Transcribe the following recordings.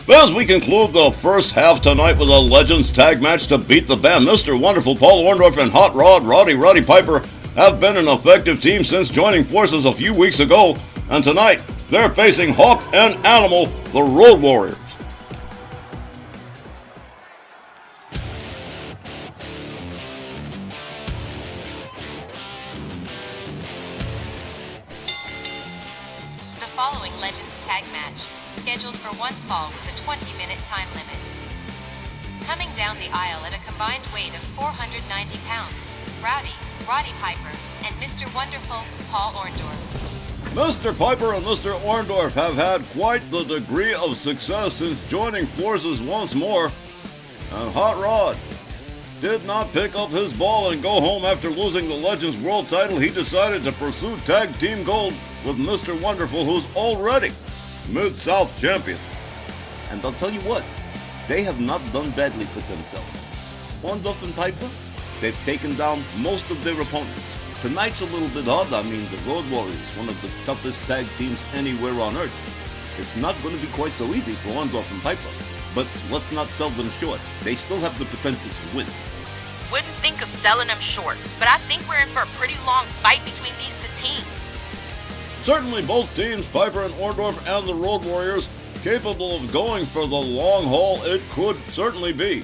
As we conclude the first half tonight with a Legends tag match to beat the band, Mr. Wonderful Paul Orndorff and Hot Rod Roddy Piper have been an effective team since joining forces a few weeks ago, and tonight they're facing Hawk and Animal, the Road Warriors. The following Legends tag match, scheduled for one fall with a 20-minute time limit. Coming down the aisle at a combined weight of 490 pounds, Roddy Piper, and Mr. Wonderful, Paul Orndorff. Mr. Piper and Mr. Orndorff have had quite the degree of success since joining forces once more, and Hot Rod did not pick up his ball and go home after losing the Legends World title. He decided to pursue Tag Team Gold with Mr. Wonderful, who's already Mid-South champion. And I'll tell you what, they have not done badly for themselves. Orndorff and Piper, they've taken down most of their opponents. Tonight's a little bit hard. I mean, the Road Warriors, one of the toughest tag teams anywhere on Earth. It's not going to be quite so easy for Orndorff and Piper. But let's not sell them short. They still have the potential to win. Wouldn't think of selling them short, but I think we're in for a pretty long fight between these two teams. Certainly both teams, Piper and Orndorff and the Road Warriors, capable of going for the long haul. It could certainly be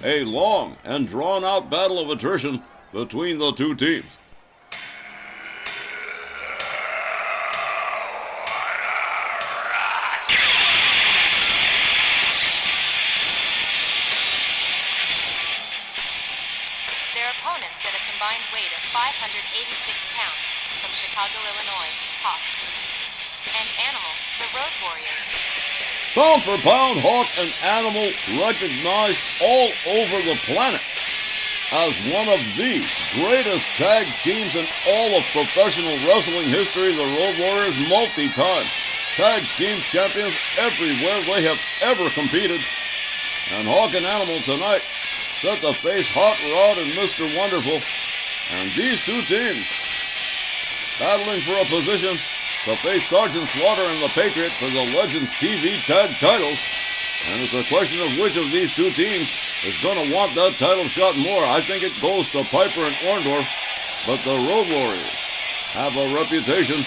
a long and drawn-out battle of attrition between the two teams. Their opponents at a combined weight of 586 pounds, from Chicago, Illinois, Hawk and Animal, the Road Warriors. Pound for pound, Hawk and Animal recognized all over the planet as one of the greatest tag teams in all of professional wrestling history. The Road Warriors, multi-time tag team champions everywhere they have ever competed. And Hawk and Animal tonight set to face Hot Rod and Mr. Wonderful. And these two teams battling for a position to face Sergeant Slaughter and the Patriot for the Legends TV tag titles. And it's a question of which of these two teams is going to want that title shot more. I think it goes to Piper and Orndorff, but the Road Warriors have a reputation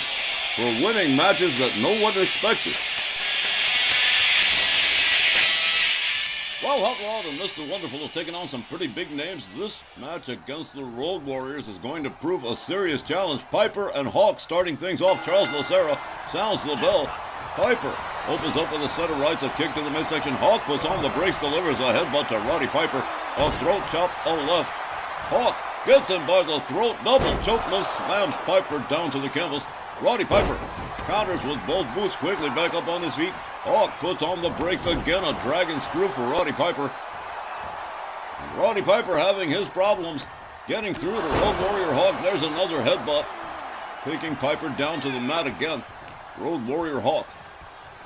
for winning matches that no one expected. Well, Hot Rod and Mr. Wonderful have taken on some pretty big names. This match against the Road Warriors is going to prove a serious challenge. Piper and Hawk starting things off. Charles Lucera sounds the bell. Piper opens up with a set of rights, a kick to the midsection. Hawk puts on the brakes, delivers a headbutt to Roddy Piper. A throat chop, a left. Hawk gets him by the throat. Double choke lift, slams Piper down to the canvas. Roddy Piper counters with both boots, quickly back up on his feet. Hawk puts on the brakes again, a dragon screw for Roddy Piper. Roddy Piper having his problems getting through to Road Warrior Hawk. There's another headbutt, taking Piper down to the mat again. Road Warrior Hawk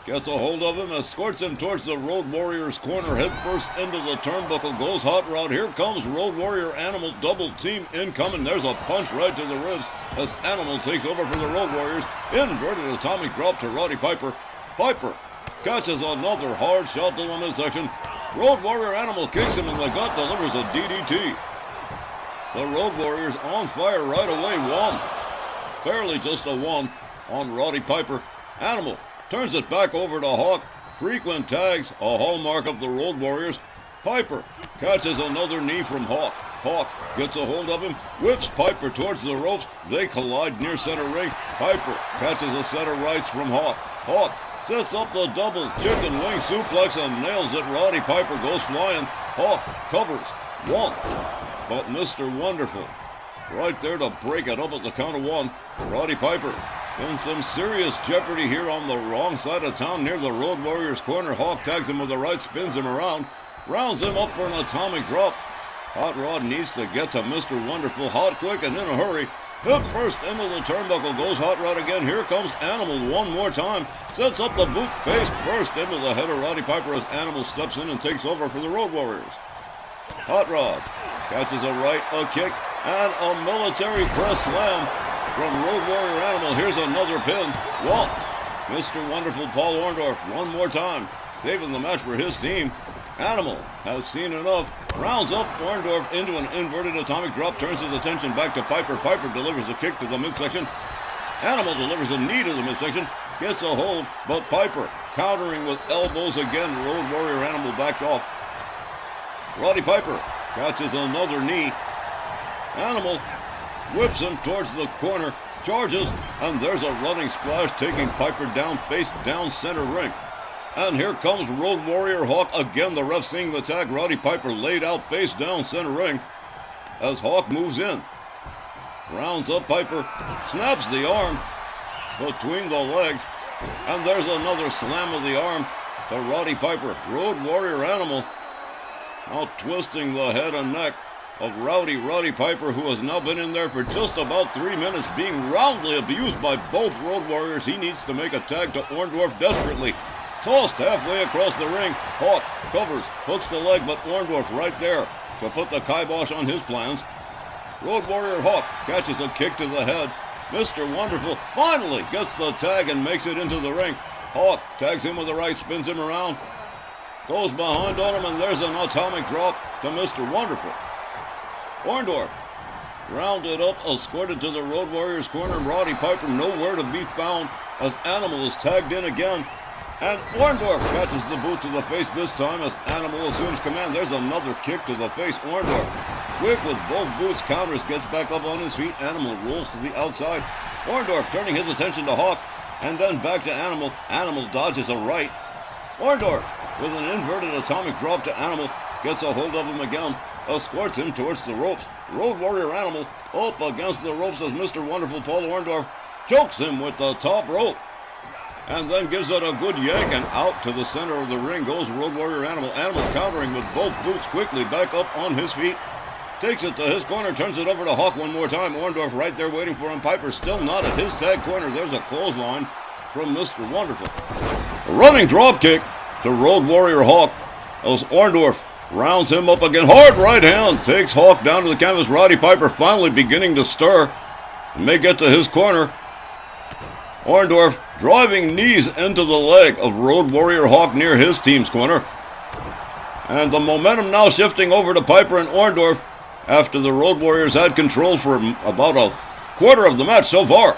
gets a hold of him, escorts him towards the Road Warrior's corner. Head first into the turnbuckle goes Hot Rod. Here comes Road Warrior Animal, double team incoming. There's a punch right to the ribs as Animal takes over for the Road Warriors. Inverted atomic drop to Roddy Piper. Piper catches another hard shot to the midsection. Road Warrior Animal kicks him in the gut, delivers a DDT. The Road Warriors on fire right away. One, barely just a one on Roddy Piper. Animal turns it back over to Hawk. Frequent tags, a hallmark of the Road Warriors. Piper catches another knee from Hawk. Hawk gets a hold of him, whips Piper towards the ropes. They collide near center ring. Piper catches a set of rights from Hawk. Hawk sets up the double chicken wing suplex and nails it. Roddy Piper goes flying. Hawk covers. One. But Mr. Wonderful right there to break it up at the count of one. Roddy Piper in some serious jeopardy here on the wrong side of town near the Road Warriors corner. Hawk tags him with the right, spins him around, rounds him up for an atomic drop. Hot Rod needs to get to Mr. Wonderful hot, quick, and in a hurry. Hip first into the turnbuckle goes Hot Rod again. Here comes Animal one more time. Sets up the boot face first into the head of Roddy Piper as Animal steps in and takes over for the Road Warriors. Hot Rod catches a right, a kick, and a military press slam from Road Warrior Animal. Here's another pin. One. Mr. Wonderful Paul Orndorff one more time saving the match for his team. Animal has seen enough. Rounds up Orndorff into an inverted atomic drop, turns his attention back to Piper. Piper delivers a kick to the midsection. Animal delivers a knee to the midsection, gets a hold, but Piper countering with elbows again. Road Warrior Animal backed off. Roddy Piper catches another knee. Animal whips him towards the corner, charges, and there's a running splash taking Piper down, face down center ring. And here comes Road Warrior Hawk again. The ref seeing the tag. Roddy Piper laid out face down center ring as Hawk moves in. Rounds up Piper, snaps the arm between the legs, and there's another slam of the arm to Roddy Piper. Road Warrior Animal now twisting the head and neck of Roddy Piper, who has now been in there for just about 3 minutes, being roundly abused by both Road Warriors. He needs to make a tag to Orndorff desperately. Tossed halfway across the ring. Hawk covers, hooks the leg, but Orndorff right there to put the kibosh on his plans. Road Warrior Hawk catches a kick to the head. Mr. Wonderful finally gets the tag and makes it into the ring. Hawk tags him with the right, spins him around, goes behind on him, and there's an atomic drop to Mr. Wonderful. Orndorff rounded up, escorted to the Road Warriors corner. Roddy Piper nowhere to be found as Animal is tagged in again. And Orndorff catches the boot to the face this time as Animal assumes command. There's another kick to the face. Orndorff, quick with both boots, counters, gets back up on his feet. Animal rolls to the outside. Orndorff turning his attention to Hawk, and then back to Animal. Animal dodges a right. Orndorff with an inverted atomic drop to Animal, gets a hold of him again, escorts him towards the ropes. Road Warrior Animal up against the ropes as Mr. Wonderful Paul Orndorff chokes him with the top rope, and then gives it a good yank, and out to the center of the ring goes Road Warrior Animal. Animal countering with both boots, quickly back up on his feet. Takes it to his corner, turns it over to Hawk one more time. Orndorff right there waiting for him. Piper still not at his tag corner. There's a clothesline from Mr. Wonderful. A running drop kick to Road Warrior Hawk as Orndorff rounds him up again. Hard right hand takes Hawk down to the canvas. Roddy Piper finally beginning to stir and may get to his corner. Orndorff driving knees into the leg of Road Warrior Hawk near his team's corner. And the momentum now shifting over to Piper and Orndorff after the Road Warriors had control for about a quarter of the match so far.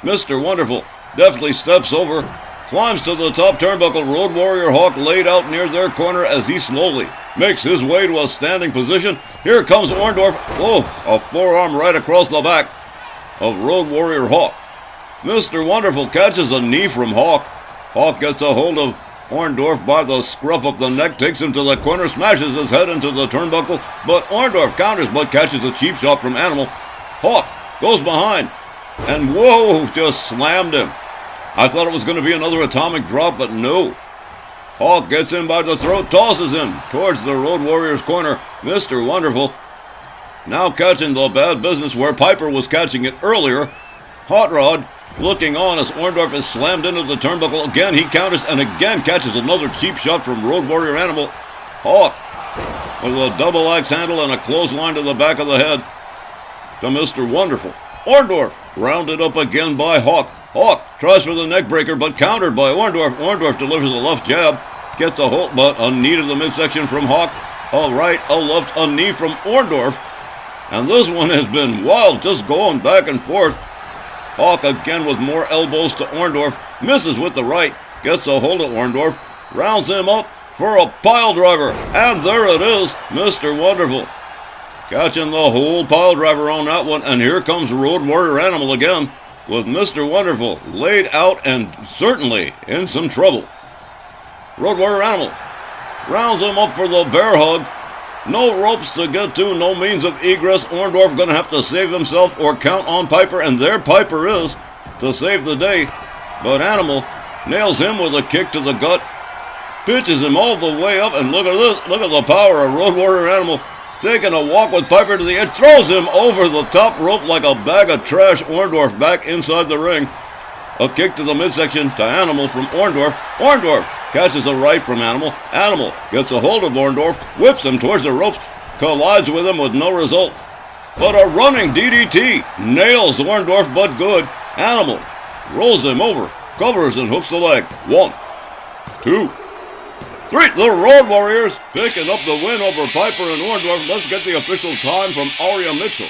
Mr. Wonderful deftly steps over, climbs to the top turnbuckle. Road Warrior Hawk laid out near their corner as he slowly makes his way to a standing position. Here comes Orndorff. Oh, a forearm right across the back of Road Warrior Hawk. Mr. Wonderful catches a knee from Hawk. Hawk gets a hold of Orndorff by the scruff of the neck, takes him to the corner, smashes his head into the turnbuckle, but Orndorff counters but catches a cheap shot from Animal. Hawk goes behind, and whoa, just slammed him. I thought it was going to be another atomic drop, but no. Hawk gets him by the throat, tosses him towards the Road Warriors corner. Mr. Wonderful now catching the bad business where Piper was catching it earlier. Hot Rod looking on as Orndorff is slammed into the turnbuckle. Again, he counters and again catches another cheap shot from Road Warrior Animal. Hawk with a double axe handle and a clothesline to the back of the head to Mr. Wonderful. Orndorff rounded up again by Hawk. Hawk tries for the neck breaker, but countered by Orndorff. Orndorff delivers a left jab, gets a hold, but a knee to the midsection from Hawk. A right, a left, a knee from Orndorff. And this one has been wild, just going back and forth. Hawk again with more elbows to Orndorff, misses with the right, gets a hold of Orndorff, rounds him up for a pile driver, and there it is, Mr. Wonderful catching the whole pile driver on that one. And here comes Road Warrior Animal again with Mr. Wonderful laid out and certainly in some trouble. Road Warrior Animal rounds him up for the bear hug. No ropes to get to, no means of egress. Orndorff going to have to save himself or count on Piper, and there Piper is to save the day. But Animal nails him with a kick to the gut, pitches him all the way up, and look at this. Look at the power of Road Warrior Animal taking a walk with Piper to the edge, throws him over the top rope like a bag of trash. Orndorff back inside the ring. A kick to the midsection to Animal from Orndorff. Orndorff catches a right from Animal. Animal gets a hold of Orndorff, whips him towards the ropes, collides with him with no result. But a running DDT nails Orndorff, but good. Animal rolls him over, covers and hooks the leg. 1, 2, 3, the Road Warriors picking up the win over Piper and Orndorff. Let's get the official time from Aria Mitchell.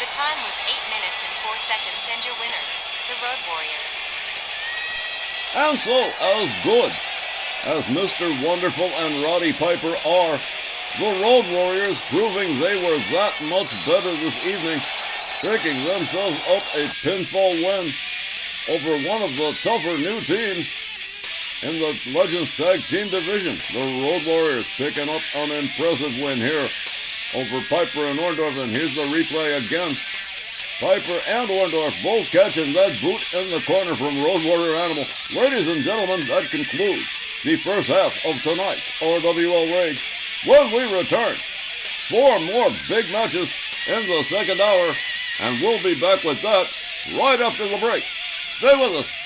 The time was 8 minutes and 4 seconds, and your winners, the Road Warriors. And so, as good as Mr. Wonderful and Roddy Piper are, the Road Warriors proving they were that much better this evening, picking themselves up a pinfall win over one of the tougher new teams in the Legends Tag Team Division. The Road Warriors picking up an impressive win here over Piper and Orndorff, and here's the replay again. Piper and Orndorff both catching that boot in the corner from Road Warrior Animal. Ladies and gentlemen, that concludes the first half of tonight's RWL Rage. When we return, 4 more big matches in the second hour, and we'll be back with that right after the break. Stay with us.